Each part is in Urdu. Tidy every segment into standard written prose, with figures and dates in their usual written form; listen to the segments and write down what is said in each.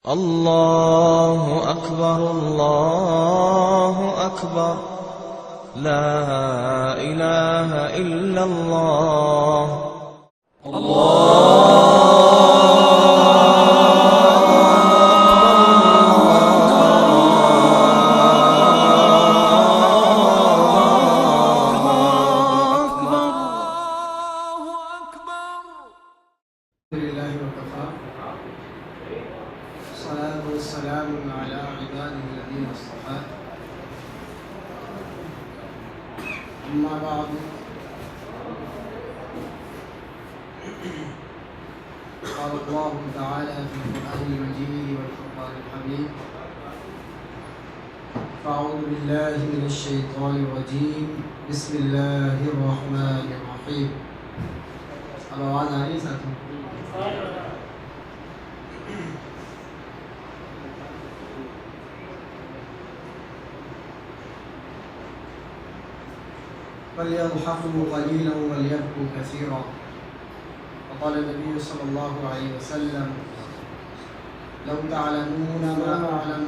الله أكبر الله أكبر لا إله إلا الله والسلام على عباده الذين اصطفى أما بعد قال الله تعالى في القرآن المجيد والفرقان الحميد فأعوذ بالله من الشيطان الرجيم بسم الله الرحمن الرحيم. اب آواز آ رہی ہے ساتھ فَلْيَضْحَكُوا قَلِيلًا وَلْيَبْكُوا كَثِيرًا. وقال النبي صلى الله عليه وسلم لو تعلمون ما أعلم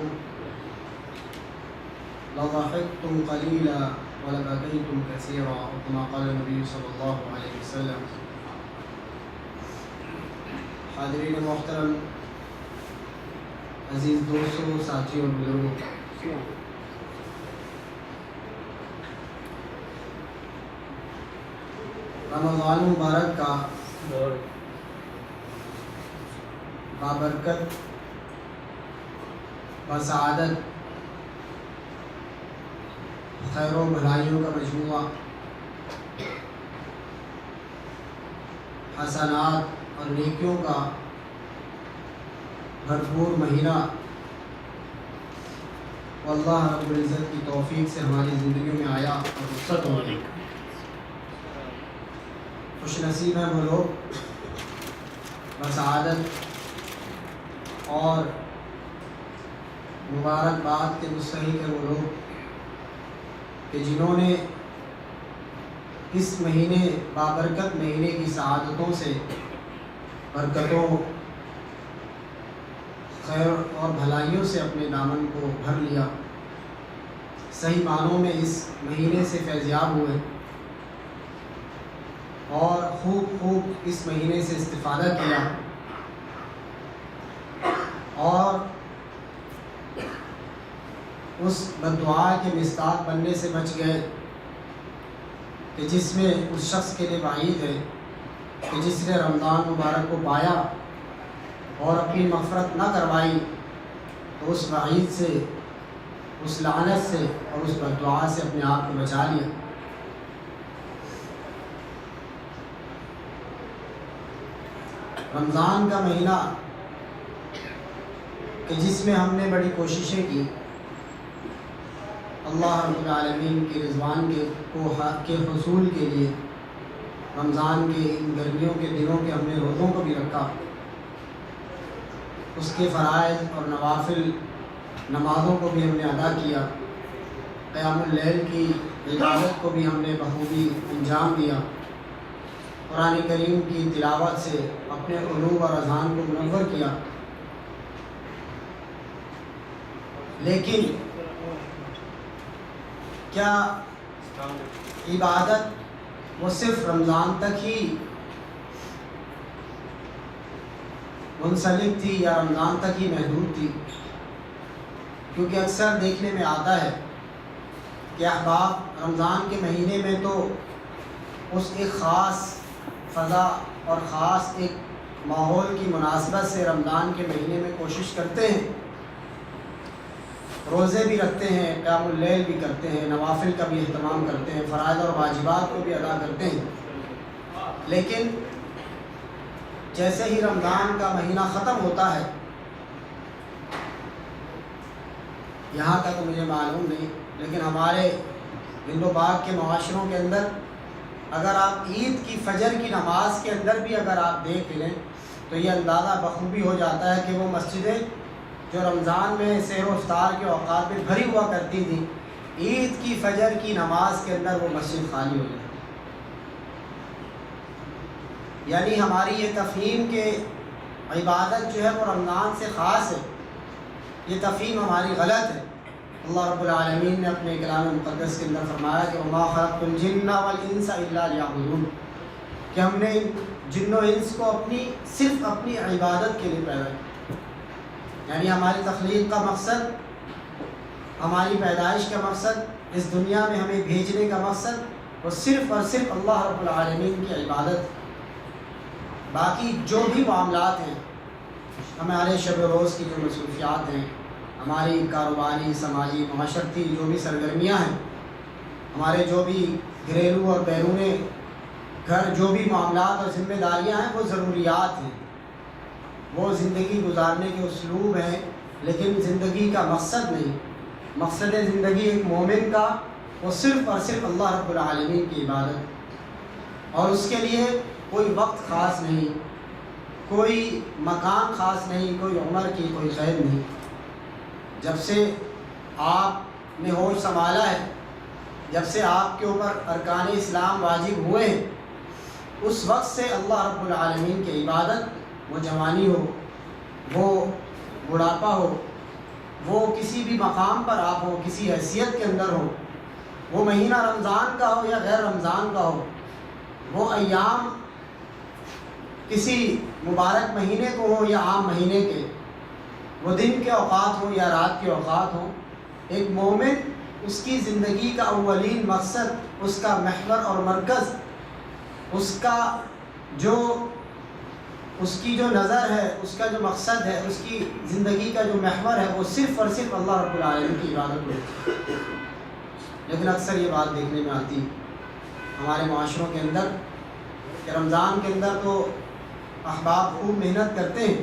لضحكتم قليلا ولبكيتم كثيرا أو كما قال النبي صلى الله عليه وسلم. حاضرین محترم، عزیز دوستوں، ساتھیوں اور بزرگوں، رمضان مبارک کا بابرکت بسعادت خیر و بھلائیوں کا مجموعہ، حسنات اور نیکیوں کا بھرپور مہینہ واللہ رب العزت کی توفیق سے ہماری زندگیوں میں آیا اور رخصت ہو گئی. خوش نصیب ہیں وہ لوگ، بسعادت اور مبارکباد کے مستحق ہیں وہ لوگ کہ جنہوں نے اس مہینے بابرکت مہینے کی سعادتوں سے، برکتوں، خیر اور بھلائیوں سے اپنے دامن کو بھر لیا، صحیح معنوں میں اس مہینے سے فیضیاب ہوئے اور خوب اس مہینے سے استفادہ کیا اور اس بددعا کے مصداق بننے سے بچ گئے کہ جس میں اس شخص کے لیے وعید ہے کہ جس نے رمضان مبارک کو پایا اور اپنی مغفرت نہ کروائی تو اس وعید سے، اس لعنت سے اور اس بددعا سے اپنے آپ کو بچا لیا. رمضان کا مہینہ کہ جس میں ہم نے بڑی کوششیں کی اللہ رب العالمین کی رضوان کے حصول کے لیے، رمضان کے ان گرمیوں کے دنوں کے ہم نے روزوں کو بھی رکھا، اس کے فرائض اور نوافل نمازوں کو بھی ہم نے ادا کیا، قیام اللیل کی عبادت کو بھی ہم نے بخوبی انجام دیا، قرآن کریم کی تلاوت سے اپنے قلوب اور اذہان کو منور کیا. لیکن کیا عبادت وہ صرف رمضان تک ہی منسلک تھی یا رمضان تک ہی محدود تھی؟ کیونکہ اکثر دیکھنے میں آتا ہے کہ احباب رمضان کے مہینے میں تو اس ایک خاص فضا اور خاص ایک ماحول کی مناسبت سے رمضان کے مہینے میں کوشش کرتے ہیں، روزے بھی رکھتے ہیں، قیام اللیل بھی کرتے ہیں، نوافل کا بھی اہتمام کرتے ہیں، فرائض اور واجبات کو بھی ادا کرتے ہیں. لیکن جیسے ہی رمضان کا مہینہ ختم ہوتا ہے، یہاں تک مجھے معلوم نہیں لیکن ہمارے ہند و پاک کے معاشروں کے اندر اگر آپ عید کی فجر کی نماز کے اندر بھی اگر آپ دیکھ لیں تو یہ اندازہ بخوبی ہو جاتا ہے کہ وہ مسجدیں جو رمضان میں سحر و افطار کے اوقات میں بھری ہوا کرتی تھیں، عید کی فجر کی نماز کے اندر وہ مسجد خالی ہو جاتی. یعنی ہماری یہ تفہیم کہ عبادت جو ہے وہ رمضان سے خاص ہے، یہ تفہیم ہماری غلط ہے۔ اللہ رب العالمین نے اپنے کلام مقدس کے اندر فرمایا کہ وما خلقت الجن والانس الا لیعبدون، کہ ہم نے جن و انس کو صرف اپنی عبادت کے لیے پیدا کیا۔ یعنی ہماری تخلیق کا مقصد، ہماری پیدائش کا مقصد، اس دنیا میں ہمیں بھیجنے کا مقصد وہ صرف اور صرف اللہ رب العالمین کی عبادت۔ باقی جو بھی معاملات ہیں، ہمارے شب و روز کی جو مصروفیات ہیں، ہماری کاروباری، سماجی، معاشرتی جو بھی سرگرمیاں ہیں، ہمارے جو بھی گھریلو اور بیرون گھر جو بھی معاملات اور ذمہ داریاں ہیں، وہ ضروریات ہیں، وہ زندگی گزارنے کے اسلوب ہیں، لیکن زندگی کا مقصد نہیں۔ مقصد زندگی ایک مومن کا وہ صرف اور صرف اللہ رب العالمین کی عبادت، اور اس کے لیے کوئی وقت خاص نہیں، کوئی مکان خاص نہیں، کوئی عمر کی کوئی قید نہیں۔ جب سے آپ نے ہوش سنبھالا ہے، جب سے آپ کے اوپر ارکان اسلام واجب ہوئے ہیں، اس وقت سے اللہ رب العالمین کی عبادت، وہ جوانی ہو، وہ بڑھاپا ہو، وہ کسی بھی مقام پر آپ ہو، کسی حیثیت کے اندر ہو، وہ مہینہ رمضان کا ہو یا غیر رمضان کا ہو، وہ ایام کسی مبارک مہینے کو ہو یا عام مہینے کے، وہ دن کے اوقات ہوں یا رات کے اوقات ہوں، ایک مومن اس کی زندگی کا اولین مقصد، اس کا محور اور مرکز، اس کی جو نظر ہے، اس کا جو مقصد ہے، اس کی زندگی کا جو محور ہے، وہ صرف اور صرف اللہ رب العالمین کی عبادت ہو۔ لیکن اکثر یہ بات دیکھنے میں آتی ہمارے معاشروں کے اندر کہ رمضان کے اندر تو احباب خوب محنت کرتے ہیں،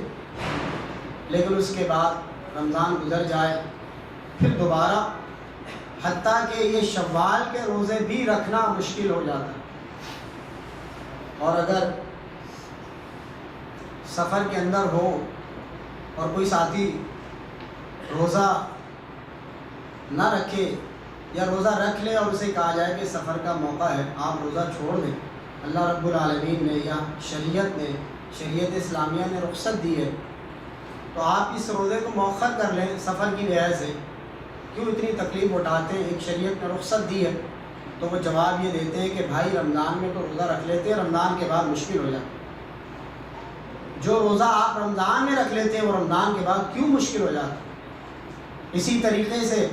لیکن اس کے بعد رمضان گزر جائے، پھر دوبارہ حتیٰ کہ یہ شوال کے روزے بھی رکھنا مشکل ہو جاتا ہے، اور اگر سفر کے اندر ہو اور کوئی ساتھی روزہ نہ رکھے یا روزہ رکھ لے اور اسے کہا جائے کہ سفر کا موقع ہے، آپ روزہ چھوڑ دیں، اللہ رب العالمین نے یا شریعت اسلامیہ نے رخصت دی ہے، تو آپ اس روزے کو مؤخر کر لیں سفر کی وجہ سے، کیوں اتنی تکلیف اٹھاتے ہیں؟ ایک شریعت نے رخصت دی ہے۔ تو وہ جواب یہ دیتے ہیں کہ بھائی رمضان میں تو روزہ رکھ لیتے ہیں، رمضان کے بعد مشکل ہو جاتا ہے۔ جو روزہ آپ رمضان میں رکھ لیتے ہیں وہ رمضان کے بعد کیوں مشکل ہو جاتا ہے؟ اسی طریقے سے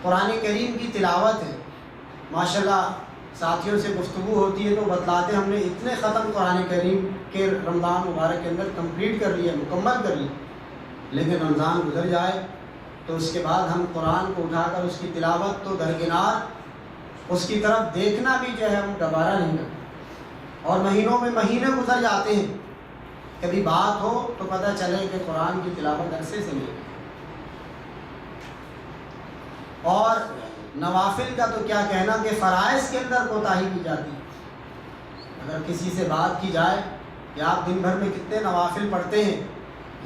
قرآن کریم کی تلاوت ہے، ماشاءاللہ ساتھیوں سے گفتگو ہوتی ہے تو بتلاتے ہم نے اتنے ختم قرآن کریم کے رمضان مبارک کے اندر کمپلیٹ کر لیے، مکمل کر لیے، لیکن رمضان گزر جائے تو اس کے بعد ہم قرآن کو اٹھا کر اس کی تلاوت تو درکنار، اس کی طرف دیکھنا بھی جو ہے ہم دوبارہ نہیں کرتے، اور مہینوں میں مہینے گزر جاتے ہیں، کبھی بات ہو تو پتہ چلے کہ قرآن کی تلاوت عرصے سے نہیں۔ اور نوافل کا تو کیا کہنا کہ فرائض کے اندر کوتاہی کی جاتی ہے۔ اگر کسی سے بات کی جائے کہ آپ دن بھر میں کتنے نوافل پڑھتے ہیں،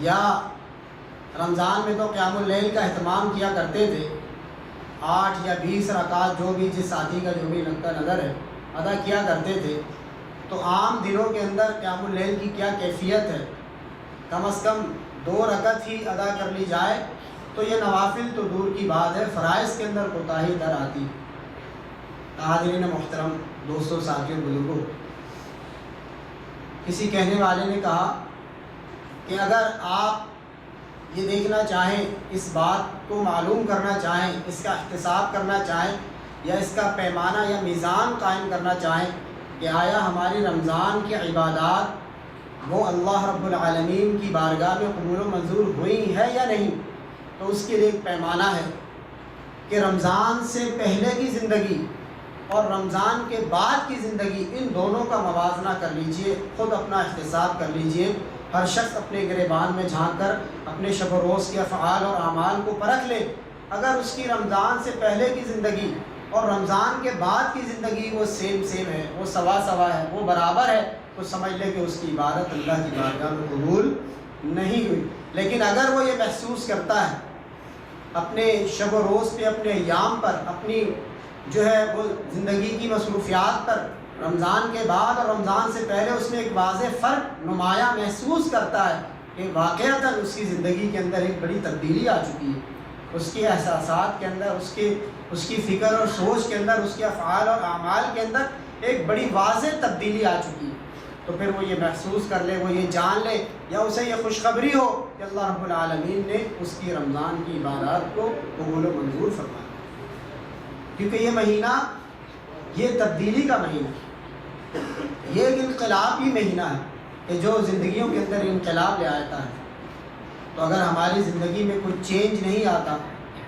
یا رمضان میں تو قیام اللیل کا اہتمام کیا کرتے تھے، 8 یا 20 رکعات جو بھی جس ساتھی کا جو بھی نقطہ نظر ہے ادا کیا کرتے تھے، تو عام دنوں کے اندر قیام اللیل کی کیا کیفیت ہے؟ کم از کم 2 رکعت ہی ادا کر لی جائے تو یہ نوافل تو دور کی بات ہے، فرائض کے اندر کوتاہی در آتی۔ حاضرین محترم، دوستوں، ساتھیوں، بزرگوں، کسی کہنے والے نے کہا کہ اگر آپ یہ دیکھنا چاہیں، اس بات کو معلوم کرنا چاہیں، اس کا احتساب کرنا چاہیں، یا اس کا پیمانہ یا میزان قائم کرنا چاہیں کہ آیا ہماری رمضان کی عبادات وہ اللہ رب العالمین کی بارگاہ میں قبول و منظور ہوئی ہے یا نہیں، تو اس کے لیے ایک پیمانہ ہے کہ رمضان سے پہلے کی زندگی اور رمضان کے بعد کی زندگی، ان دونوں کا موازنہ کر لیجئے، خود اپنا احتساب کر لیجئے۔ ہر شخص اپنے گریبان میں جھانک کر اپنے شب و روز کے افعال اور اعمال کو پرکھ لے، اگر اس کی رمضان سے پہلے کی زندگی اور رمضان کے بعد کی زندگی وہ سیم ہے، وہ سوا ہے، وہ برابر ہے، تو سمجھ لے کہ اس کی عبادت اللہ کی بارگاہ میں قبول نہیں ہوئی۔ لیکن اگر وہ یہ محسوس کرتا ہے اپنے شب و روز پہ، اپنے ایام پر، اپنی جو ہے وہ زندگی کی مصروفیات پر، رمضان کے بعد اور رمضان سے پہلے اس میں ایک واضح فرق نمایاں محسوس کرتا ہے کہ کہ واقعتاً اس کی زندگی کے اندر ایک بڑی تبدیلی آ چکی ہے، اس کے احساسات کے اندر، اس کی فکر اور سوچ کے اندر، اس کے افعال اور اعمال کے اندر ایک بڑی واضح تبدیلی آ چکی ہے، تو پھر وہ یہ محسوس کر لے، وہ یہ جان لے، یا اسے یہ خوشخبری ہو کہ اللہ رب العالمین نے اس کی رمضان کی عبادات کو قبول و منظور فرمایا، کیونکہ یہ مہینہ یہ تبدیلی کا مہینہ ہے، یہ ایک انقلابی مہینہ ہے کہ جو زندگیوں کے اندر انقلاب لے آتا ہے۔ تو اگر ہماری زندگی میں کوئی چینج نہیں آتا،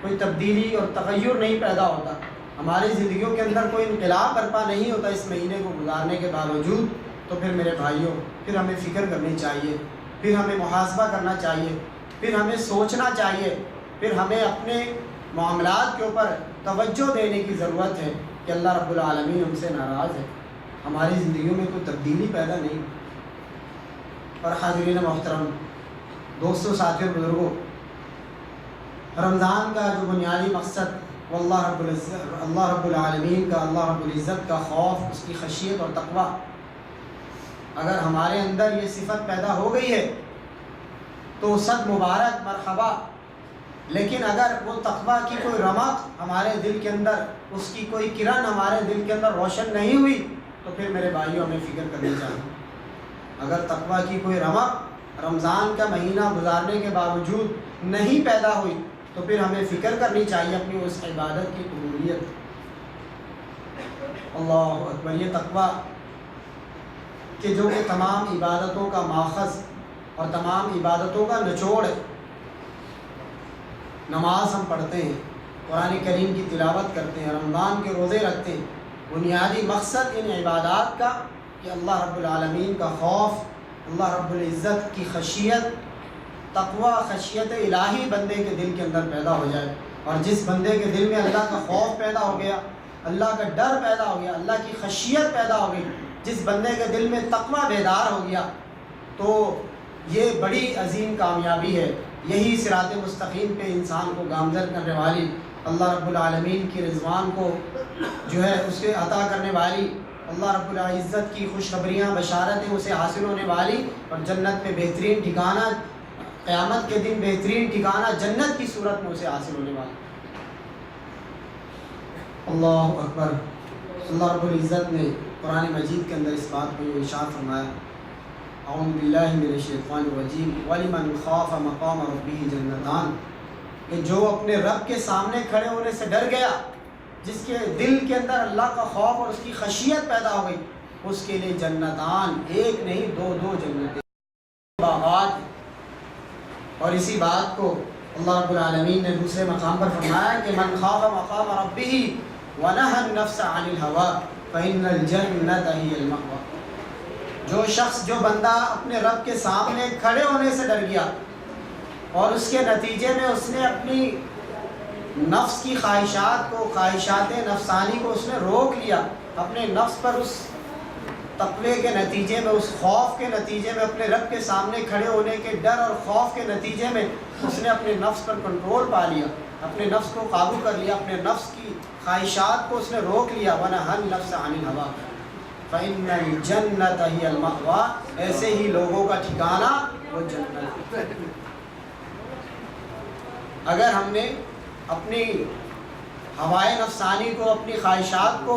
کوئی تبدیلی اور تغیر نہیں پیدا ہوتا، ہماری زندگیوں کے اندر کوئی انقلاب برپا نہیں ہوتا اس مہینے کو گزارنے کے باوجود، تو پھر میرے بھائیوں، پھر ہمیں فکر کرنی چاہیے، پھر ہمیں محاسبہ کرنا چاہیے، پھر ہمیں سوچنا چاہیے، پھر ہمیں اپنے معاملات کے اوپر توجہ دینے کی ضرورت ہے کہ اللہ رب العالمین ہم سے ناراض ہے، ہماری زندگیوں میں کوئی تبدیلی پیدا نہیں۔ اور حاضرین محترم، دوستوں، ساتھیوں، بزرگوں، رمضان کا جو بنیادی مقصد وہ اللہ رب العالمین کا، اللہ رب العزت کا خوف، اس کی خشیت اور تقوی، اگر ہمارے اندر یہ صفت پیدا ہو گئی ہے تو صد مبارک، مرحبا، لیکن اگر وہ تقوی کی کوئی رمق ہمارے دل کے اندر، اس کی کوئی کرن ہمارے دل کے اندر روشن نہیں ہوئی، تو پھر میرے بھائیوں ہمیں فکر کرنی چاہیے۔ اگر تقوی کی کوئی رمق رمضان کا مہینہ گزارنے کے باوجود نہیں پیدا ہوئی، تو پھر ہمیں فکر کرنی چاہیے اپنی اس عبادت کی قبولیت۔ اللہ اکبر، یہ تقوی کہ جو کہ تمام عبادتوں کا ماخذ اور تمام عبادتوں کا نچوڑ ہے۔ نماز ہم پڑھتے ہیں، قرآن کریم کی تلاوت کرتے ہیں، رمضان کے روزے رکھتے ہیں، بنیادی مقصد ان عبادات کا کہ اللہ رب العالمین کا خوف، اللہ رب العزت کی خشیت، تقوی، خشیت الہی بندے کے دل کے اندر پیدا ہو جائے۔ اور جس بندے کے دل میں اللہ کا خوف پیدا ہو گیا، اللہ کا ڈر پیدا ہو گیا، اللہ کی خشیت پیدا ہو گئی، جس بندے کے دل میں تقوی بیدار ہو گیا، تو یہ بڑی عظیم کامیابی ہے۔ یہی صراط مستقیم پہ انسان کو گامزن کرنے والی، اللہ رب العالمین کی رضوان کو جو ہے اس کے عطا کرنے والی، اللہ رب العزت کی خوشخبریاں، بشارتیں اسے حاصل ہونے والی، اور جنت میں بہترین ٹھکانہ، قیامت کے دن بہترین ٹھکانہ جنت کی صورت میں اسے حاصل ہونے والا۔ اللہ اکبر، اللہ رب العزت نے قرآن مجید کے اندر اس بات کو ارشاد فرمایا، اعوذ باللہ من الشیطان الرجیم، وَلِمَنْ خَافَ مَقَامَ رَبِّهِ جَنَّتَانِ، کہ جو اپنے رب کے سامنے کھڑے ہونے سے ڈر گیا، جس کے دل کے اندر اللہ کا خوف اور اس کی خشیت پیدا ہو گئی، اس کے لیے جنتان، ایک نہیں دو جنتیں، باغات۔ اور اسی بات کو اللہ رب العالمین نے دوسرے مقام پر فرمایا کہ من خاف مقام ربہ ونہى النفس عن الہوى فإن الجنة هي المأوى، جو شخص، جو بندہ اپنے رب کے سامنے کھڑے ہونے سے ڈر گیا اور اس کے نتیجے میں اس نے اپنی نفس کی خواہشات کو، خواہشات نفسانی کو اس نے روک لیا، اپنے نفس پر اس تقوی کے نتیجے میں، اس خوف کے نتیجے میں، اپنے رب کے سامنے کھڑے ہونے کے ڈر اور خوف کے نتیجے میں اس نے اپنے نفس پر کنٹرول پا لیا، اپنے نفس کو قابو کر لیا، اپنے نفس کی خواہشات کو اس نے روک لیا، وَنَهَى النَّفْسَ عَنِ الْهَوَىٰ فَإِنَّ الْجَنَّةَ هِيَ الْمَأْوَىٰ، ایسے ہی لوگوں کا ٹھکانہ وہ جنت ہے۔ اگر ہم نے اپنی ہوائے نفسانی کو، اپنی خواہشات کو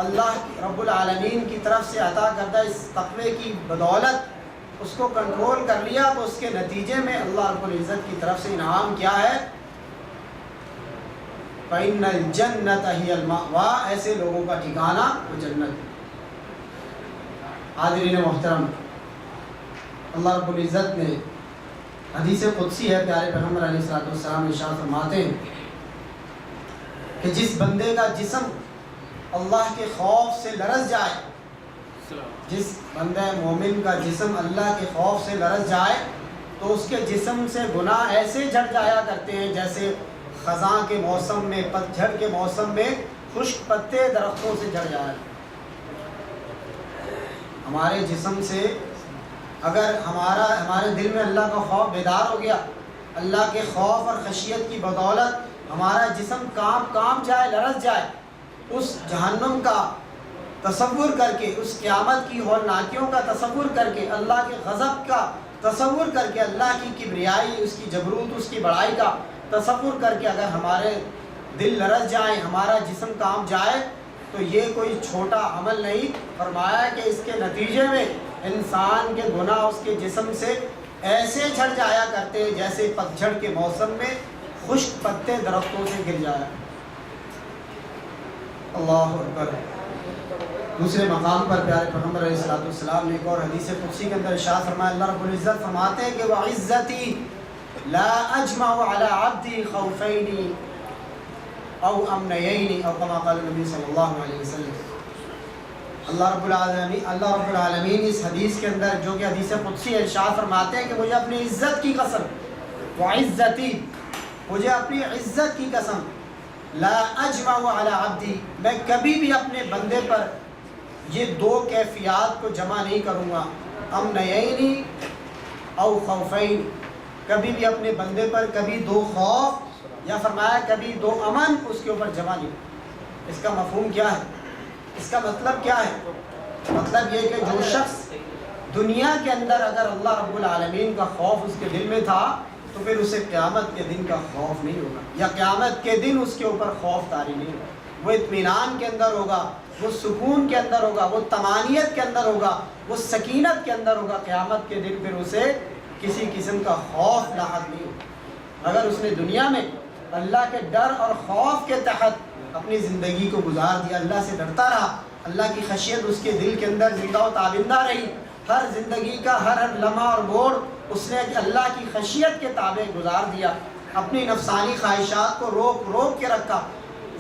اللہ رب العالمین کی طرف سے عطا کردہ اس تقوی کی بدولت اس کو کنٹرول کر لیا، تو اس کے نتیجے میں اللہ رب العزت کی طرف سے انعام کیا ہے؟ فَإِنَّ الْجَنَّةَ هِيَ الْمَأْوَىٰ، ایسے لوگوں کا ٹھکانہ وہ جنت ہے۔ حاضرین محترم، اللہ رب العزت نے حدیث قدسی ہے، پیارے پیغمبر علیہ السلام ارشاد فرماتے ہیں کہ جس بندے کا جسم اللہ کے خوف سے لرز جائے، جس بندہ مومن کا جسم اللہ کے خوف سے لرز جائے، تو اس کے جسم سے گناہ ایسے جھڑ جایا کرتے ہیں جیسے خزاں کے موسم میں، پت جھڑ کے موسم میں خشک پتے درختوں سے جھڑ جایا۔ ہمارے جسم سے اگر ہمارے دل میں اللہ کا خوف بیدار ہو گیا، اللہ کے خوف اور خشیت کی بدولت ہمارا جسم کانپ جائے، لرز جائے، اس جہنم کا تصور کر کے، اس قیامت کی ہولناکیوں کا تصور کر کے، اللہ کے غضب کا تصور کر کے اللہ کی کبریائی، اس کی جبروت، اس کی بڑائی کا تصور کر کے اگر ہمارے دل لرز جائیں، ہمارا جسم کانپ جائے تو یہ کوئی چھوٹا عمل نہیں۔ فرمایا کہ اس کے نتیجے میں انسان کے گناہ اس کے جسم سے ایسے جھڑ جایا کرتے جیسے پتجھڑ کے موسم میں خشک پتے درختوں سے گر جایا۔ اللہ اکبر۔ دوسرے مقام پر پیارے پیغمبر علیہ الصلوۃ والسلام نے ایک اور حدیث قدسی کے اندر ارشاد فرمایا، اللہ رب العزت فرماتے ہیں کہ وَعِزَّتِي لَا أَجْمَعُ عَلَىٰ عَبْدِي خَوْفَيْنِ او امنیین، او کما قال نبی صلی اللہ علیہ وسلم۔ اللہ رب العالمین اس حدیث کے اندر جو کہ حدیث قدسی ارشاد فرماتے ہیں کہ مجھے اپنی عزت کی قسم، وعزتی، مجھے اپنی عزت کی قسم، لا اجمع علی عبدی، میں کبھی بھی اپنے بندے پر یہ دو کیفیات کو جمع نہیں کروں گا، امنیین او خوفین، کبھی بھی اپنے بندے پر کبھی دو خوف یا فرمایا کبھی دو امن اس کے اوپر جمع نہیں۔ اس کا مفہوم کیا ہے؟ اس کا مطلب کیا ہے؟ مطلب یہ کہ جو شخص دنیا کے اندر اگر اللہ رب العالمین کا خوف اس کے دل میں تھا تو پھر اسے قیامت کے دن کا خوف نہیں ہوگا، یا قیامت کے دن اس کے اوپر خوف طاری نہیں ہوگا۔ وہ اطمینان کے اندر ہوگا، وہ سکون کے اندر ہوگا، وہ طمانیت کے اندر ہوگا، وہ سکینت کے اندر ہوگا۔ قیامت کے دن پھر اسے کسی قسم کا خوف لاحق نہیں ہوگا۔ اگر اس نے دنیا میں اللہ کے ڈر اور خوف کے تحت اپنی زندگی کو گزار دیا، اللہ سے ڈرتا رہا، اللہ کی خشیت اس کے دل کے اندر زندہ و تابندہ رہی، ہر زندگی کا ہر لمحہ اور موڑ اس نے اللہ کی خشیت کے تابع گزار دیا، اپنی نفسانی خواہشات کو روک روک کے رکھا،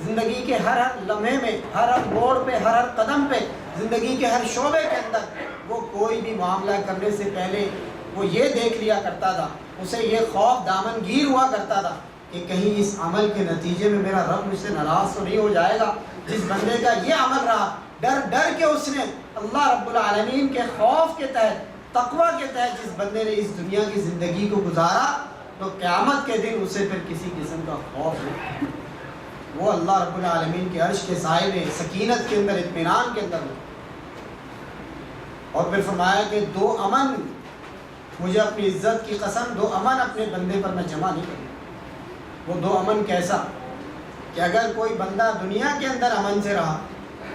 زندگی کے ہر لمحے میں، ہر موڑ پہ، ہر قدم پہ، زندگی کے ہر شعبے کے اندر وہ کوئی بھی معاملہ کرنے سے پہلے وہ یہ دیکھ لیا کرتا تھا، اسے یہ خوف دامن گیر ہوا کرتا تھا کہ کہیں اس عمل کے نتیجے میں میرا رب مجھ سے ناراض تو نہیں ہو جائے گا۔ جس بندے کا یہ عمل رہا، ڈر ڈر کے اس نے اللہ رب العالمین کے خوف کے تحت، تقوی کے تحت جس بندے نے اس دنیا کی زندگی کو گزارا تو قیامت کے دن اسے پھر کسی قسم کا خوف نہیں، وہ اللہ رب العالمین کے عرش کے سائے میں سکینت کے اندر، اطمینان کے اندر۔ اور پھر فرمایا کہ دو امن، مجھے اپنی عزت کی قسم، دو امن اپنے بندے پر میں جمع نہیں کروں۔ وہ دو امن کیسا؟ کہ اگر کوئی بندہ دنیا کے اندر امن سے رہا،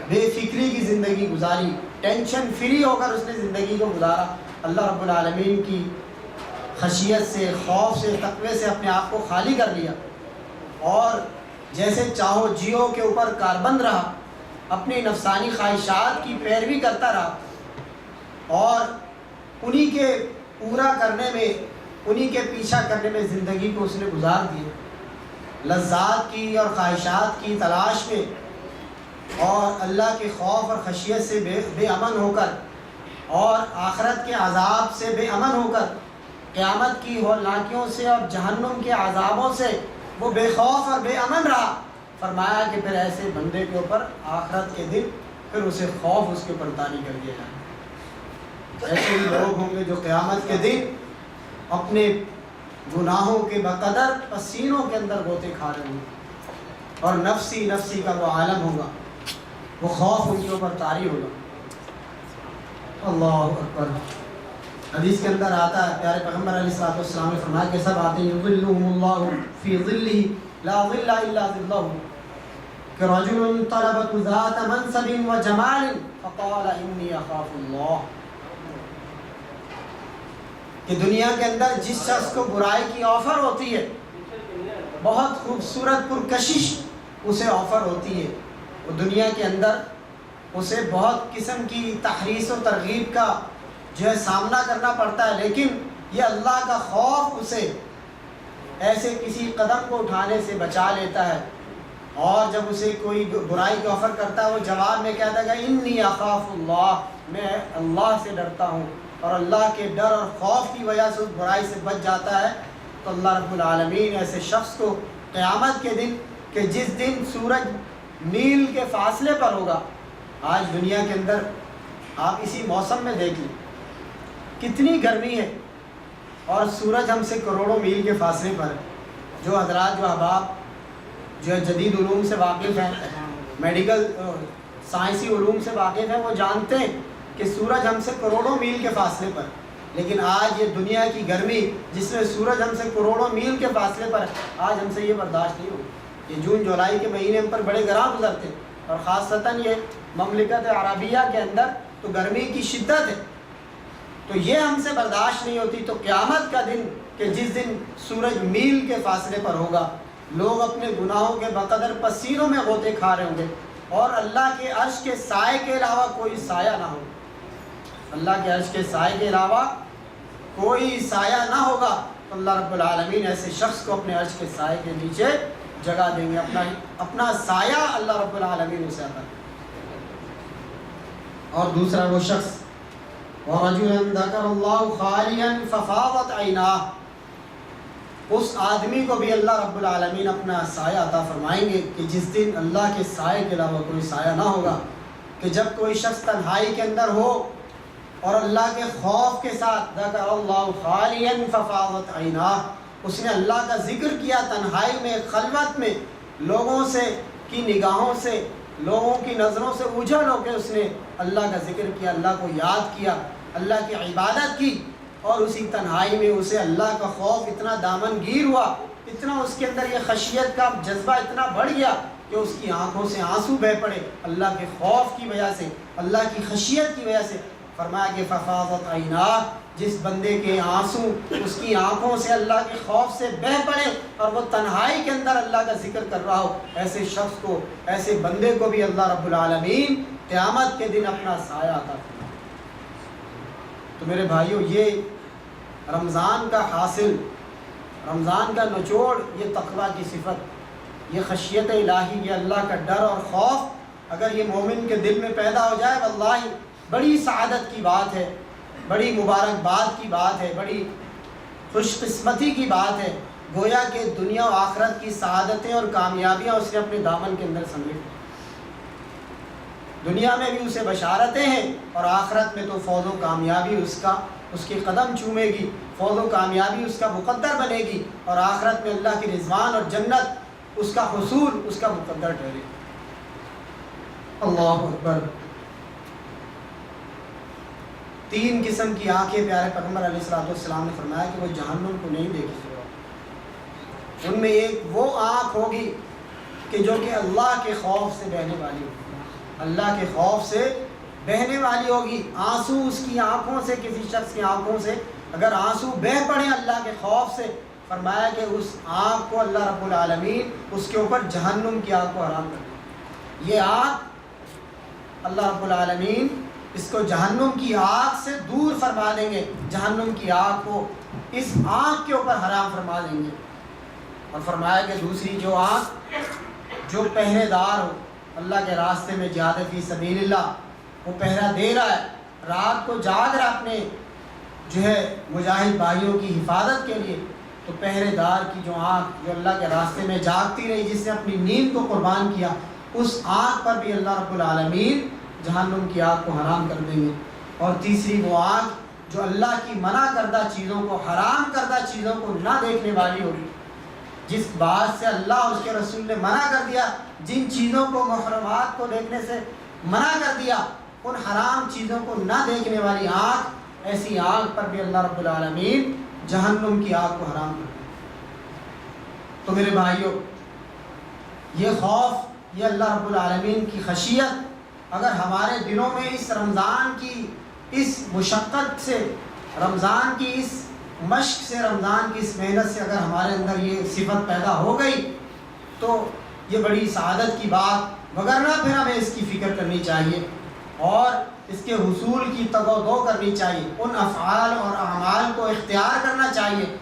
بے فکری کی زندگی گزاری، ٹینشن فری ہو کر اس نے زندگی کو گزارا، اللہ رب العالمین کی خشیت سے، خوف سے، تقوی سے اپنے آپ کو خالی کر لیا، اور جیسے چاہو جیو کے اوپر کاربند رہا، اپنی نفسانی خواہشات کی پیروی کرتا رہا، اور انہی کے پورا کرنے میں، انہی کے پیچھا کرنے میں زندگی کو اس نے گزار دیا، لذات کی اور خواہشات کی تلاش میں، اور اللہ کے خوف اور خشیت سے بے امن ہو کر، اور آخرت کے عذاب سے بے امن ہو کر، قیامت کی ہولناکیوں سے اور جہنم کے عذابوں سے وہ بے خوف اور بے امن رہا۔ فرمایا کہ پھر ایسے بندے کے اوپر آخرت کے دن پھر اسے خوف اس کے اوپر طاری کر دیا جائے۔ ایسے بھی لوگ ہوں گے جو قیامت کے دن اپنے گناہوں کے بقدر پسینوں کے اندر غوطے کھا رہے ہوں گے، اور نفسی نفسی کا وہ عالم ہوگا، وہ خوف ان کے اوپر طاری ہوگا۔ اللہ اکبر۔ حدیث کے اندر آتا ہے، پیارے پیغمبر علیہ الصلوۃ والسلام نے فرمایا کہ سب آتے ہیں یظلهم اللہ فی ظلہ لا ظل الا ظلہ، کہ رجل طلبت ذات منصب وجمال فقال انی اخاف اللہ، کہ دنیا کے اندر جس شخص کو برائی کی آفر ہوتی ہے، بہت خوبصورت پرکشش اسے آفر ہوتی ہے، وہ دنیا کے اندر اسے بہت قسم کی تحریص و ترغیب کا جو ہے سامنا کرنا پڑتا ہے، لیکن یہ اللہ کا خوف اسے ایسے کسی قدم کو اٹھانے سے بچا لیتا ہے، اور جب اسے کوئی برائی کی آفر کرتا ہے وہ جواب میں کہتا ہے کہ انی اخاف اللہ، میں اللہ سے ڈرتا ہوں، اور اللہ کے ڈر اور خوف کی وجہ سے اس برائی سے بچ جاتا ہے، تو اللہ رب العالمین ایسے شخص کو قیامت کے دن، کہ جس دن سورج میل کے فاصلے پر ہوگا، آج دنیا کے اندر آپ اسی موسم میں دیکھ لیں کتنی گرمی ہے، اور سورج ہم سے کروڑوں میل کے فاصلے پر ہے۔ جو حضرات، جو احباب جو ہے جدید علوم سے واقف ہیں، میڈیکل سائنسی علوم سے واقف ہیں، وہ جانتے ہیں کہ سورج ہم سے کروڑوں میل کے فاصلے پر، لیکن آج یہ دنیا کی گرمی جس میں سورج ہم سے کروڑوں میل کے فاصلے پر ہے، آج ہم سے یہ برداشت نہیں ہوگی۔ یہ جون جولائی کے مہینے ہم پر بڑے گراں گزرتے ہیں، اور خاصتاً یہ مملکت عربیہ کے اندر تو گرمی کی شدت ہے، تو یہ ہم سے برداشت نہیں ہوتی، تو قیامت کا دن کہ جس دن سورج میل کے فاصلے پر ہوگا، لوگ اپنے گناہوں کے بقدر پسینوں میں غوطے کھا رہے ہوں گے، اور اللہ کے عرش کے سائے کے علاوہ کوئی سایہ نہ ہوگا، اللہ کے عرش کے سائے کے علاوہ کوئی سایہ نہ ہوگا، تو اللہ رب العالمین ایسے شخص کو اپنے عرش کے سائے کے نیچے جگہ دیں گے، اپنا سایہ اللہ رب العالمین اسے عطا کریں گے۔ اور دوسرا وہ شخص وَرَجُلًا ذَكَرَ اللَّهُ خَالِيًا فَفَاضَتْ عَيْنَاهُ، اس آدمی کو بھی اللہ رب العالمین اپنا سایہ عطا فرمائیں گے کہ جس دن اللہ کے سائے کے علاوہ کوئی سایہ نہ ہوگا، کہ جب کوئی شخص تنہائی کے اندر ہو اور اللہ کے خوف کے ساتھ ذَكَرَ اللَّهُ خَالِيًا فَفَاضَتْ عَيْنَاهُ، اس نے اللہ کا ذکر کیا تنہائی میں، خلوت میں، لوگوں سے کی نگاہوں سے، لوگوں کی نظروں سے اوجھل ہو کے اس نے اللہ کا ذکر کیا، اللہ کو یاد کیا، اللہ کی عبادت کی، اور اسی تنہائی میں اسے اللہ کا خوف اتنا دامن گیر ہوا، اتنا اس کے اندر یہ خشیت کا جذبہ اتنا بڑھ گیا کہ اس کی آنکھوں سے آنسو بہہ پڑے اللہ کے خوف کی وجہ سے، اللہ کی خشیت کی وجہ سے۔ فرمایا کہ ففاضت عیناہ، جس بندے کے آنسو اس کی آنکھوں سے اللہ کے خوف سے بہہ پڑے اور وہ تنہائی کے اندر اللہ کا ذکر کر رہا ہو، ایسے شخص کو، ایسے بندے کو بھی اللہ رب العالمین قیامت کے دن اپنا سایہ عطا فرمائے۔ تو میرے بھائیوں، یہ رمضان کا حاصل، رمضان کا نچوڑ، یہ تقویٰ کی صفت، یہ خشیت الہی، یہ اللہ کا ڈر اور خوف اگر یہ مومن کے دل میں پیدا ہو جائے، واللہ بڑی سعادت کی بات ہے، بڑی مبارکباد کی بات ہے، بڑی خوش قسمتی کی بات ہے، گویا کہ دنیا و آخرت کی سعادتیں اور کامیابیاں اس نے اپنے دامن کے اندر سمیٹ، دنیا میں بھی اسے بشارتیں ہیں اور آخرت میں تو فوز و کامیابی اس کے قدم چومے گی، فوز و کامیابی اس کا مقدر بنے گی، اور آخرت میں اللہ کی رضوان اور جنت اس کا حصول اس کا مقدر ٹھہرے۔ اللہ اکبر۔ تین قسم کی آنکھیں پیارے پیغمبر علیہ السلام نے فرمایا کہ وہ جہنم کو نہیں دیکھی، ان میں ایک وہ آنکھ ہوگی کہ جو کہ اللہ کے خوف سے بہنے والی ہوگی، اللہ کے خوف سے بہنے والی ہوگی۔ آنسو اس کی آنکھوں سے، کسی شخص کی آنکھوں سے اگر آنسو بہہ پڑے اللہ کے خوف سے، فرمایا کہ اس آنکھ کو اللہ رب العالمین اس کے اوپر جہنم کی آگ کو حرام کر دے۔ یہ آگ اللہ رب العالمین اس کو جہنم کی آگ سے دور فرما دیں گے، جہنم کی آگ کو اس آنکھ کے اوپر حرام فرما دیں گے۔ اور فرمایا کہ دوسری جو آنکھ جو پہرے دار ہو، اللہ کے راستے میں جہاد فی سبیل اللہ، وہ پہرا دے رہا ہے، رات کو جاگ رہا اپنے جو ہے مجاہد بھائیوں کی حفاظت کے لیے، تو پہرے دار کی جو آنکھ جو اللہ کے راستے میں جاگتی رہی، جس نے اپنی نیند کو قربان کیا، اس آنکھ پر بھی اللہ رب العالمین جہنم کی آگ کو حرام کر دیں گے۔ اور تیسری وہ آنکھ جو اللہ کی منع کردہ چیزوں کو، حرام کردہ چیزوں کو نہ دیکھنے والی ہوگی، جس بات سے اللہ اور اس کے رسول نے منع کر دیا، جن چیزوں کو، محرمات کو دیکھنے سے منع کر دیا، ان حرام چیزوں کو نہ دیکھنے والی آنکھ، ایسی آنکھ پر بھی اللہ رب العالمین جہنم کی آگ کو حرام کر دیا۔ تو میرے بھائیوں، یہ خوف، یہ اللہ رب العالمین کی خشیت اگر ہمارے دلوں میں اس رمضان کی اس مشقت سے، رمضان کی اس مشق سے، رمضان کی اس محنت سے اگر ہمارے اندر یہ صفت پیدا ہو گئی تو یہ بڑی سعادت کی بات، وگرنہ پھر ہمیں اس کی فکر کرنی چاہیے اور اس کے حصول کی تگ و دو کرنی چاہیے، ان افعال اور اعمال کو اختیار کرنا چاہیے،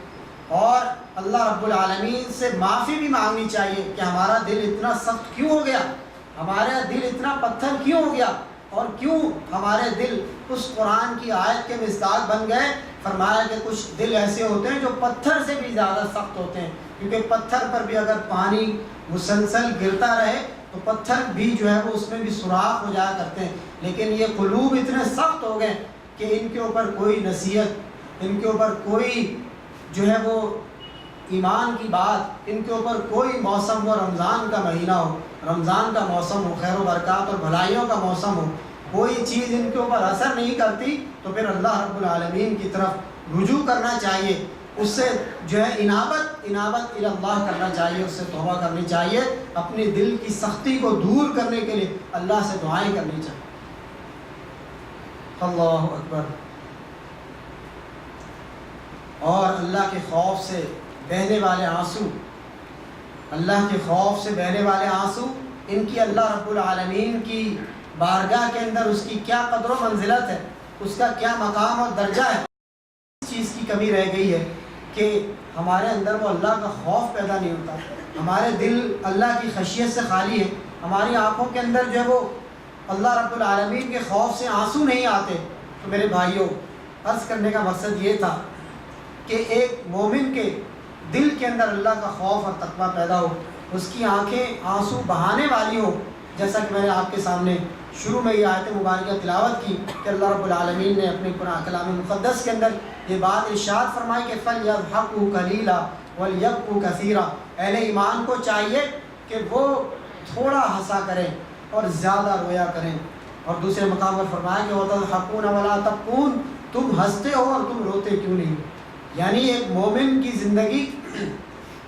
اور اللہ رب العالمین سے معافی بھی مانگنی چاہیے کہ ہمارا دل اتنا سخت کیوں ہو گیا، ہمارا دل اتنا پتھر کیوں ہو گیا، اور کیوں ہمارے دل اس قرآن کی آیت کے مصداق بن گئے۔ فرمایا کہ کچھ دل ایسے ہوتے ہیں جو پتھر سے بھی زیادہ سخت ہوتے ہیں، کیونکہ پتھر پر بھی اگر پانی مسلسل گرتا رہے تو پتھر بھی جو ہے وہ اس میں بھی سوراخ ہو جایا کرتے ہیں، لیکن یہ قلوب اتنے سخت ہو گئے کہ ان کے اوپر کوئی نصیحت، ان کے اوپر کوئی جو ہے وہ ایمان کی بات، ان کے اوپر کوئی موسم ہو، رمضان کا مہینہ ہو، رمضان کا موسم ہو، خیر و برکات اور بھلائیوں کا موسم ہو، کوئی چیز ان کے اوپر اثر نہیں کرتی تو پھر اللہ رب العالمین کی طرف رجوع کرنا چاہیے، اس سے جو ہے انابت الی اللہ کرنا چاہیے، اس سے توبہ کرنی چاہیے، اپنے دل کی سختی کو دور کرنے کے لیے اللہ سے دعائیں کرنی چاہیے۔ اللہ اکبر۔ اور اللہ کے خوف سے بہنے والے آنسو، اللہ کے خوف سے بہنے والے آنسو، ان کی اللہ رب العالمین کی بارگاہ کے اندر اس کی کیا قدر و منزلت ہے، اس کا کیا مقام اور درجہ ہے۔ اس چیز کی کمی رہ گئی ہے کہ ہمارے اندر وہ اللہ کا خوف پیدا نہیں ہوتا، ہمارے دل اللہ کی خشیت سے خالی ہے، ہماری آنکھوں کے اندر جو ہے وہ اللہ رب العالمین کے خوف سے آنسو نہیں آتے۔ تو میرے بھائیوں، عرض کرنے کا مقصد یہ تھا کہ ایک مومن کے دل کے اندر اللہ کا خوف اور تقویٰ پیدا ہو، اس کی آنکھیں آنسو بہانے والی ہو، جیسا کہ میں نے آپ کے سامنے شروع میں یہ آیت مبارکہ تلاوت کی کہ اللہ رب العالمین نے اپنے قرآن کلام مقدس کے اندر یہ بات ارشاد فرمائی کہ فَلْيَضْحَكُوا قَلِيلًا وَلْيَبْكُوا كَثِيرًا۔ اہل ایمان کو چاہیے کہ وہ تھوڑا ہنسا کریں اور زیادہ رویا کریں، اور دوسرے مقام پر فرمایا کہ وَتَضْحَكُونَ وَلَا تَبْكُونَ، تم ہنستے ہو اور تم روتے کیوں نہیں؟ یعنی ایک مومن کی زندگی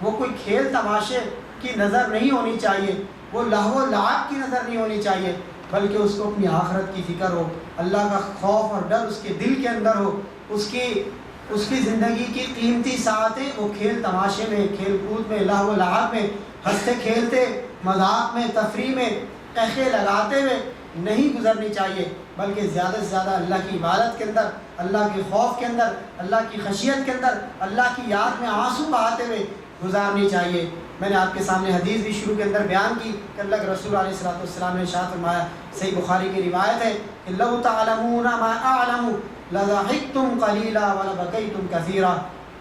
وہ کوئی کھیل تماشے کی نظر نہیں ہونی چاہیے، وہ لہو و لعب کی نظر نہیں ہونی چاہیے، بلکہ اس کو اپنی آخرت کی فکر ہو، اللہ کا خوف اور ڈر اس کے دل کے اندر ہو، اس کی زندگی کی قیمتی ساعتیں وہ کھیل تماشے میں، کھیل کود میں، لہو و لعب میں، ہنستے کھیلتے، مذاق میں، تفریح میں، قہقہے لگاتے ہوئے نہیں گزرنی چاہیے، بلکہ زیادہ سے زیادہ اللہ کی عبادت کے اندر، اللہ کے خوف کے اندر، اللہ کی خشیت کے اندر، اللہ کی یاد میں آنسو بہاتے ہوئے گزارنی چاہیے۔ میں نے آپ کے سامنے حدیث بھی شروع کے اندر بیان کی کہ اللہ کے رسول علیہ الصلوۃ والسلام نے ارشاد فرمایا، صحیح بخاری کی روایت ہے کہ لو تعلمون ما اعلم لضحکتم قلیلا ولبکیتم کثیرا،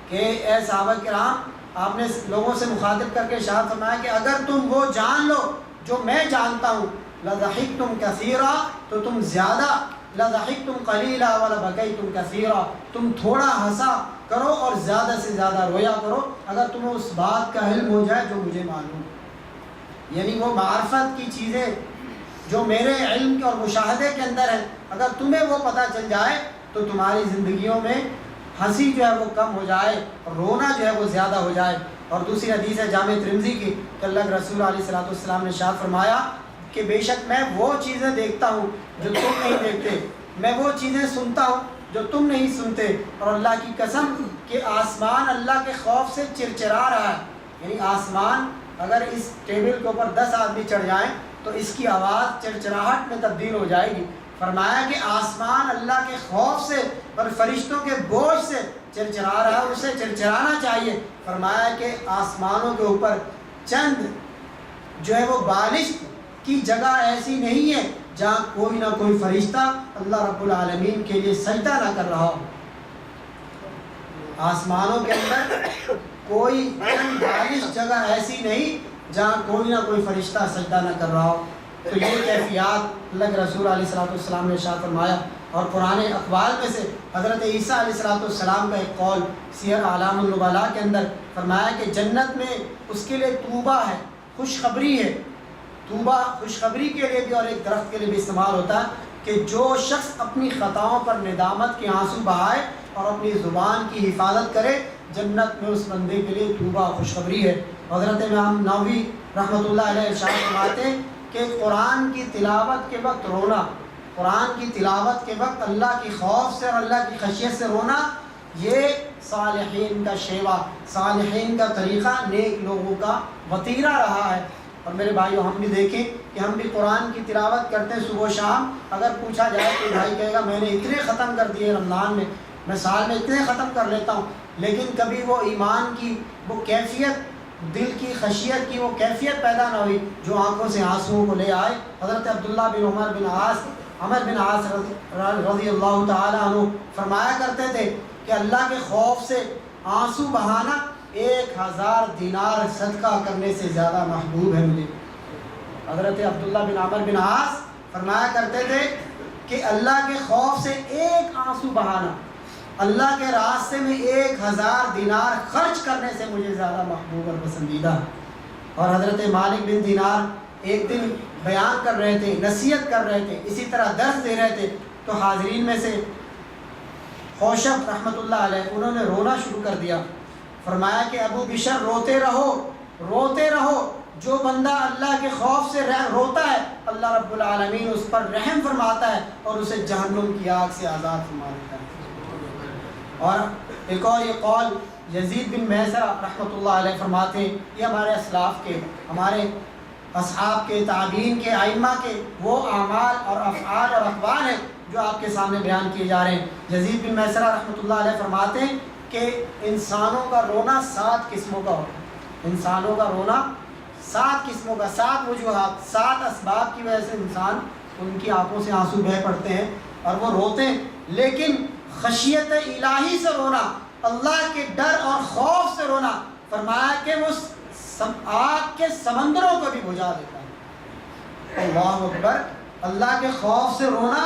کہ اے صحابہ کرام، آپ نے لوگوں سے مخاطب کر کے ارشاد فرمایا کہ اگر تم وہ جان لو جو میں جانتا ہوں، لضحکتم کثیرا، تو تم زیادہ، لضحکتم قلیلا ولبکیتم کثیرا، تم تھوڑا ہنسا کرو اور زیادہ سے زیادہ رویا کرو اگر تمہیں اس بات کا علم ہو جائے جو مجھے معلوم۔ یعنی وہ معرفت کی چیزیں جو میرے علم اور مشاہدے کے اندر ہیں، اگر تمہیں وہ پتہ چل جائے تو تمہاری زندگیوں میں ہنسی جو ہے وہ کم ہو جائے اور رونا جو ہے وہ زیادہ ہو جائے۔ اور دوسری حدیث ہے جامع ترمذی کی کہ اللہ کے رسول علیہ الصلوۃ والسلام نے ارشاد فرمایا کہ بے شک میں وہ چیزیں دیکھتا ہوں جو تم نہیں دیکھتے، میں وہ چیزیں سنتا ہوں جو تم نہیں سنتے، اور اللہ کی قسم کہ آسمان اللہ کے خوف سے چرچرا رہا ہے۔ یعنی آسمان اگر اس ٹیبل کے اوپر 10 آدمی چڑھ جائیں تو اس کی آواز چرچراہٹ میں تبدیل ہو جائے گی۔ فرمایا کہ آسمان اللہ کے خوف سے اور فرشتوں کے بوجھ سے چرچرا رہا ہے، اسے چرچرانا چاہیے۔ فرمایا کہ آسمانوں کے اوپر چند جو ہے وہ بالشت کی جگہ ایسی نہیں ہے جہاں کوئی نہ کوئی فرشتہ اللہ رب العالمین کے لیے سجدہ نہ کر رہا ہو۔ آسمانوں کے اندر کوئی چند بالش جگہ ایسی نہیں جہاں کوئی نہ کوئی فرشتہ سجدہ نہ کر رہا ہو۔ تو یہ کیفیات اللہ کے رسول علیہ الصلوۃ والسلام نے ارشاد فرمایا۔ اور قرآن اقوال میں سے حضرت عیسیٰ علیہ الصلوۃ والسلام کا ایک قول سیر اعلام النبلاء کے اندر فرمایا کہ جنت میں اس کے لیے طوبہ ہے، خوشخبری ہے۔ طوبہ خوشخبری کے لیے بھی اور ایک درخت کے لیے بھی استعمال ہوتا ہے کہ جو شخص اپنی خطاؤں پر ندامت کے آنسو بہائے اور اپنی زبان کی حفاظت کرے، جنت میں اس بندے کے لیے طوبہ خوشخبری ہے۔ حضرت امام نووی رحمۃ اللہ علیہ ارشاد فرماتے ہیں کہ قرآن کی تلاوت کے وقت رونا، قرآن کی تلاوت کے وقت اللہ کی خوف سے اور اللہ کی خشیت سے رونا، یہ صالحین کا شیوا، صالحین کا طریقہ، نیک لوگوں کا وتیرہ رہا ہے۔ اور میرے بھائیو، ہم بھی دیکھیں کہ ہم بھی قرآن کی تلاوت کرتے ہیں صبح و شام، اگر پوچھا جائے تو بھائی کہے گا میں نے اتنے ختم کر دیے رمضان میں سال میں اتنے ختم کر لیتا ہوں، لیکن کبھی وہ ایمان کی وہ کیفیت، دل کی خشیت کی وہ کیفیت پیدا نہ ہوئی جو آنکھوں سے آنسوؤں کو لے آئے۔ حضرت عبداللہ بن عمر بن عاص رضی اللہ تعالیٰ عنہ فرمایا کرتے تھے کہ اللہ کے خوف سے آنسو بہانا 1000 دینار صدقہ کرنے سے زیادہ محبوب ہے مجھے۔ حضرت عبداللہ بن عمر بن عاص فرمایا کرتے تھے کہ اللہ کے خوف سے ایک آنسو بہانا اللہ کے راستے میں 1000 دینار خرچ کرنے سے مجھے زیادہ محبوب اور پسندیدہ۔ اور حضرت مالک بن دینار ایک دن بیان کر رہے تھے، نصیحت کر رہے تھے، اسی طرح درس دے رہے تھے، تو حاضرین میں سے خوشب رحمۃ اللہ علیہ انہوں نے رونا شروع کر دیا. فرمایا کہ ابو بشر روتے رہو، روتے رہو، جو بندہ اللہ کے خوف سے روتا ہے اللہ رب العالمین اس پر رحم فرماتا ہے اور اسے جہنم کی آگ سے آزاد فرما دیتا ہے. اور ایک اور یہ قول یزید بن میسرہ رحمۃ اللہ علیہ فرماتے ہیں، یہ ہمارے اسلاف کے، ہمارے اصحاب کے، تابعین کے، ائمہ کے وہ اعمال اور افعال اور اقوال ہیں جو آپ کے سامنے بیان کیے جا رہے ہیں. یزید بن میسرہ رحمۃ اللہ علیہ فرماتے ہیں کہ انسانوں کا رونا 7 قسموں کا ہوتا ہے. انسانوں کا رونا 7 قسموں کا، 7 وجوہات، 7 اسباب کی وجہ سے انسان ان کی آنکھوں سے آنسو بہہ پڑتے ہیں اور وہ روتے ہیں. لیکن خشیت الہی سے رونا، اللہ کے ڈر اور خوف سے رونا، فرمایا کہ وہ آگ کے سمندروں کو بھی بجھا دیتا ہے. اللہ اکبر. اللہ کے خوف سے رونا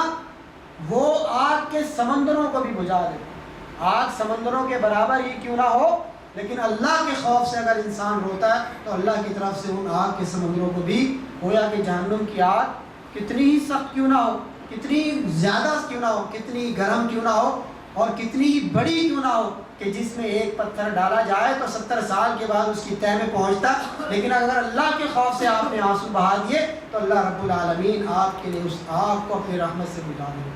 وہ آگ کے سمندروں کو بھی بجھا دیتا ہے. آگ سمندروں کے برابر ہی کیوں نہ ہو، لیکن اللہ کے خوف سے اگر انسان روتا ہے تو اللہ کی طرف سے ان آگ کے سمندروں کو بھی، گویا کہ جہنم کی آگ کتنی ہی سخت کیوں نہ ہو، کتنی زیادہ کیوں نہ ہو، کتنی گرم کیوں نہ ہو اور کتنی ہی بڑی کیوں نہ ہو کہ جس میں ایک پتھر ڈالا جائے تو 70 سال کے بعد اس کی تہہ میں پہنچتا، لیکن اگر اللہ کے خوف سے آپ نے آنسو بہا دیے تو اللہ رب العالمین آپ کے لیے اس آگ کو اپنی رحمت سے بجھا دے.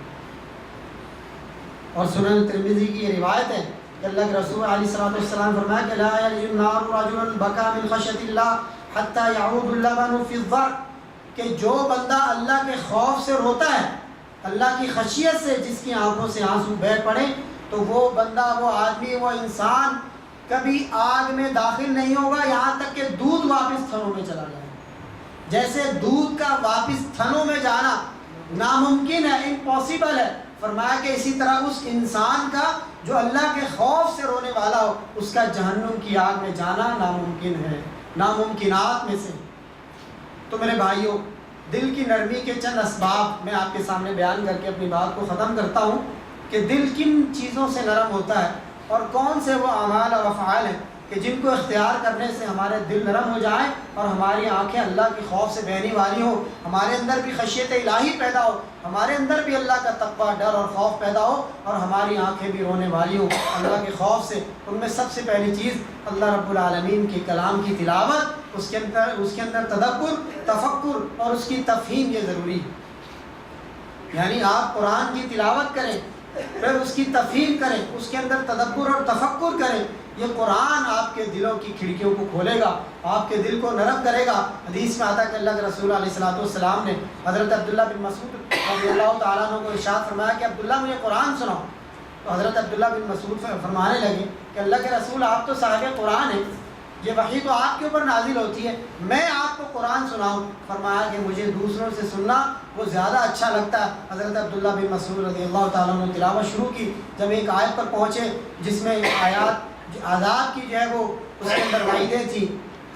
اور سنن ترمذی کی یہ روایت ہے کہ اللہ کے رسول علیہ الصلوۃ والسلام فرمایا کہ لا یلج النار رجلا بکا من خشیۃ اللہ حتی یعود اللبن فی الضرع، کہ جو بندہ اللہ کے خوف سے روتا ہے، اللہ کی خشیت سے جس کی آنکھوں سے آنسو بہہ پڑے، تو وہ بندہ، وہ آدمی، وہ انسان کبھی آگ میں داخل نہیں ہوگا یہاں تک کہ دودھ واپس تھنوں میں چلا جائے. جیسے دودھ کا واپس تھنوں میں جانا ناممکن ہے، امپاسبل ہے، فرمایا کہ اسی طرح اس انسان کا جو اللہ کے خوف سے رونے والا ہو اس کا جہنم کی آگ میں جانا ناممکن ہے، ناممکنات میں سے. تو میرے بھائیوں، دل کی نرمی کے چند اسباب میں آپ کے سامنے بیان کر کے اپنی بات کو ختم کرتا ہوں کہ دل کن چیزوں سے نرم ہوتا ہے اور کون سے وہ اعمال اور افعال ہیں کہ جن کو اختیار کرنے سے ہمارے دل نرم ہو جائیں اور ہماری آنکھیں اللہ کے خوف سے بہنے والی ہو، ہمارے اندر بھی خشیت الہی پیدا ہو، ہمارے اندر بھی اللہ کا تقویٰ، ڈر اور خوف پیدا ہو اور ہماری آنکھیں بھی رونے والی ہو اللہ کے خوف سے. ان میں سب سے پہلی چیز اللہ رب العالمین کے کلام کی تلاوت، اس کے اندر تدبر، تفکر اور اس کی تفہیم، یہ ضروری ہے. یعنی آپ قرآن کی تلاوت کریں، پھر اس کی تفہیم کریں، اس کے اندر تدبر اور تفکر کریں. یہ قرآن آپ کے دلوں کی کھڑکیوں کو کھولے گا، آپ کے دل کو نرم کرے گا. حدیث میں آتا ہے کہ اللہ کے رسول علیہ الصلوۃ والسلام نے حضرت عبداللہ بن مسعود رضی اللہ تعالیٰ عنہ کو ارشاد فرمایا کہ عبداللہ مجھے قرآن سناؤ. تو حضرت عبداللہ بن مسعود فرمانے لگے کہ اللہ کے رسول آپ تو صاحب قرآن ہیں، یہ وحی تو آپ کے اوپر نازل ہوتی ہے، میں آپ کو قرآن سناؤں؟ فرمایا کہ مجھے دوسروں سے سننا وہ زیادہ اچھا لگتا ہے. حضرت عبداللہ بن مسعود رضی اللہ تعالیٰ عنہ نے تلاوت شروع کی. جب ایک آیت پر پہنچے جس میں آیات عذاب کی جو ہے وہ اس کے اندر وعیدیں تھی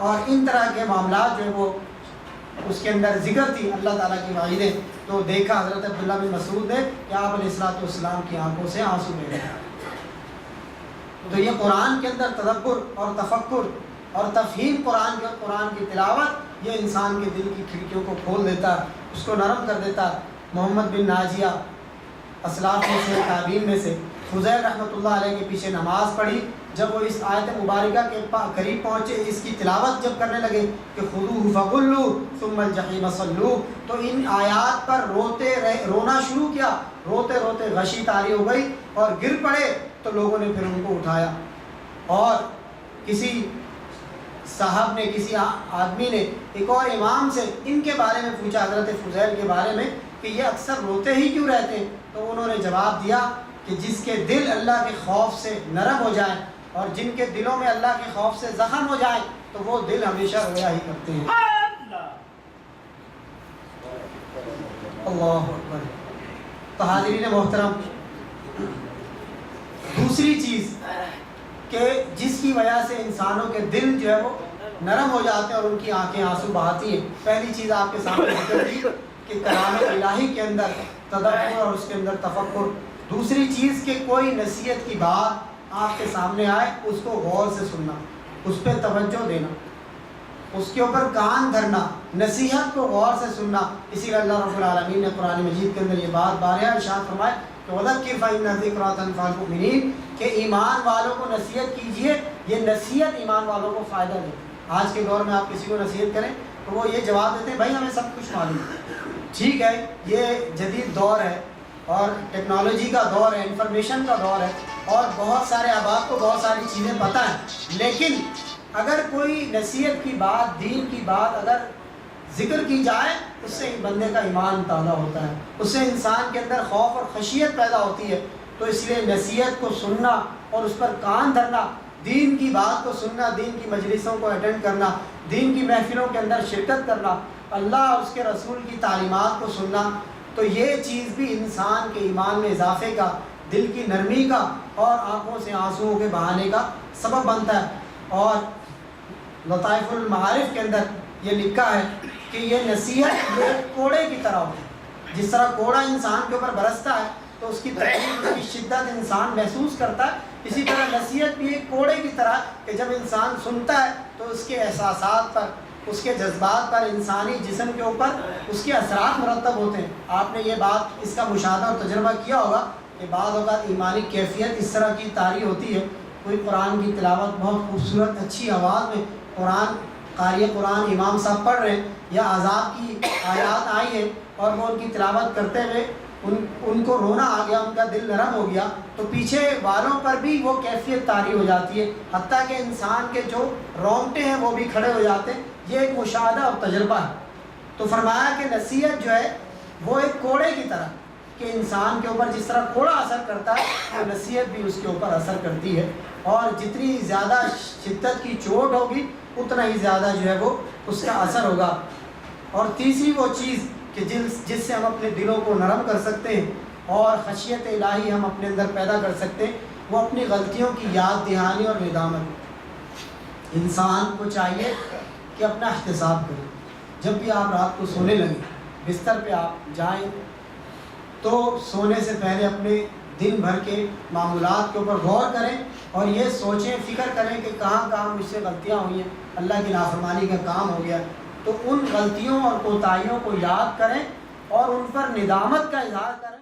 اور ان طرح کے معاملات جو ہے وہ اس کے اندر ذکر تھی، اللہ تعالیٰ کی وعیدیں، تو دیکھا حضرت عبداللہ بن مسعود نے کہ آپ علیہ الصلوۃ والسلام کی آنکھوں سے آنسو بہہ رہے ہیں. تو یہ قرآن کے اندر تدبر اور تفکر اور تفہیم، قرآن کی تلاوت، یہ انسان کے دل کی کھڑکیوں کو کھول دیتا ہے، اس کو نرم کر دیتا ہے. محمد بن ناجیہ اسلاف میں سے، تابعین میں سے، فضیل رحمۃ اللہ علیہ کے پیچھے نماز پڑھی. جب وہ اس آیت مبارکہ کے قریب پہنچے، اس کی تلاوت جب کرنے لگے کہ خذوہ فغلوہ ثم الجحیم صلوہ، تو ان آیات پر رونا شروع کیا. روتے روتے غشی طاری ہو گئی اور گر پڑے. تو لوگوں نے پھر ان کو اٹھایا اور کسی صاحب نے، کسی آدمی نے ایک اور امام سے ان کے بارے میں پوچھا، حضرت فضیل کے بارے میں، کہ یہ اکثر روتے ہی کیوں رہتے ہیں؟ تو انہوں نے جواب دیا کہ جس کے دل اللہ کے خوف سے نرم ہو جائیں اور جن کے دلوں میں اللہ کے خوف سے زخم ہو جائیں تو وہ دل ہمیشہ رویا ہی کرتے ہیں. اللہ اکبر. تو حاضرین محترم، دوسری چیز کہ جس کی وجہ سے انسانوں کے دل جو ہے وہ نرم ہو جاتے ہیں اور ان کی آنکھیں آنسو بہاتی ہیں، پہلی چیز آپ کے سامنے ذکر کی کہ کلام الہی کے اندر تدبر اور اس کے اندر تفکر. دوسری چیز کہ کوئی نصیحت کی بات آپ کے سامنے آئے، اس کو غور سے سننا، اس پہ توجہ دینا. اس کے اوپر کان دھرنا، نصیحت کو غور سے سننا. اسی لیے اللہ رب العالمین نے قرآن مجید کے اندر یہ بات بارہا ارشاد فرمایا کہ وَذَكِّرْ فَإِنَّ الذِّكْرَىٰ تَنفَعُ الْمُؤْمِنِينَ، کہ ایمان والوں کو نصیحت کیجئے، یہ نصیحت ایمان والوں کو فائدہ دے. آج کے دور میں آپ کسی کو نصیحت کریں تو وہ یہ جواب دیتے ہیں بھائی ہمیں سب کچھ معلوم ہے. ٹھیک ہے، یہ جدید دور ہے اور ٹیکنالوجی کا دور ہے، انفارمیشن کا دور ہے، اور بہت سارے احباب کو بہت ساری چیزیں پتہ ہیں، لیکن اگر کوئی نصیحت کی بات، دین کی بات اگر ذکر کی جائے، اس سے بندے کا ایمان تازہ ہوتا ہے، اس سے انسان کے اندر خوف اور خشیت پیدا ہوتی ہے. تو اس لیے نصیحت کو سننا اور اس پر کان دھرنا، دین کی بات کو سننا، دین کی مجلسوں کو اٹینڈ کرنا، دین کی محفلوں کے اندر شرکت کرنا، اللہ اور اس کے رسول کی تعلیمات کو سننا، تو یہ چیز بھی انسان کے ایمان میں اضافے کا، دل کی نرمی کا اور آنکھوں سے آنسوؤں کے بہانے کا سبب بنتا ہے. اور لطائف المعارف کے اندر یہ لکھا ہے کہ یہ نصیحت یہ کوڑے کی طرح ہوتی ہے. جس طرح کوڑا انسان کے اوپر برستا ہے تو اس کی تکلیف، اس کی شدت انسان محسوس کرتا ہے، اسی طرح نصیحت بھی ایک کوڑے کی طرح کہ جب انسان سنتا ہے تو اس کے احساسات پر، اس کے جذبات پر، انسانی جسم کے اوپر اس کے اثرات مرتب ہوتے ہیں. آپ نے یہ بات، اس کا مشاہدہ اور تجربہ کیا ہوگا کہ بعض اوقات ایمانی کیفیت اس طرح کی طاری ہوتی ہے، کوئی قرآن کی تلاوت بہت خوبصورت اچھی آواز میں قرآن، قاری قرآن امام صاحب پڑھ رہے ہیں، یا عذاب کی آیات آئی ہیں اور وہ ان کی تلاوت کرتے ہوئے ان کو رونا آ گیا، ان کا دل نرم ہو گیا، تو پیچھے والوں پر بھی وہ کیفیت طاری ہو جاتی ہے، حتیٰ کہ انسان کے جو رونگٹے ہیں وہ بھی کھڑے ہو جاتے ہیں. یہ ایک مشاہدہ اور تجربہ ہے. تو فرمایا کہ نصیحت جو ہے وہ ایک کوڑے کی طرح، کہ انسان کے اوپر جس طرح کوڑا اثر کرتا ہے تو نصیحت بھی اس کے اوپر اثر کرتی ہے، اور جتنی زیادہ شدت کی چوٹ ہوگی اتنا ہی زیادہ جو ہے وہ اس کا اثر ہوگا. اور تیسری وہ چیز کہ جس سے ہم اپنے دلوں کو نرم کر سکتے ہیں اور خشیت الہی ہم اپنے اندر پیدا کر سکتے ہیں، وہ اپنی غلطیوں کی یاد دہانی اور ندامت. انسان کو چاہیے کہ اپنا احتساب کریں. جب بھی آپ رات کو سونے لگیں، بستر پہ آپ جائیں تو سونے سے پہلے اپنے دن بھر کے معمولات کے اوپر غور کریں اور یہ سوچیں، فکر کریں کہ کہاں کہاں مجھ سے غلطیاں ہوئی ہیں، اللہ کی نافرمانی کا کام ہو گیا. تو ان غلطیوں اور کوتاہیوں کو یاد کریں اور ان پر ندامت کا اظہار کریں.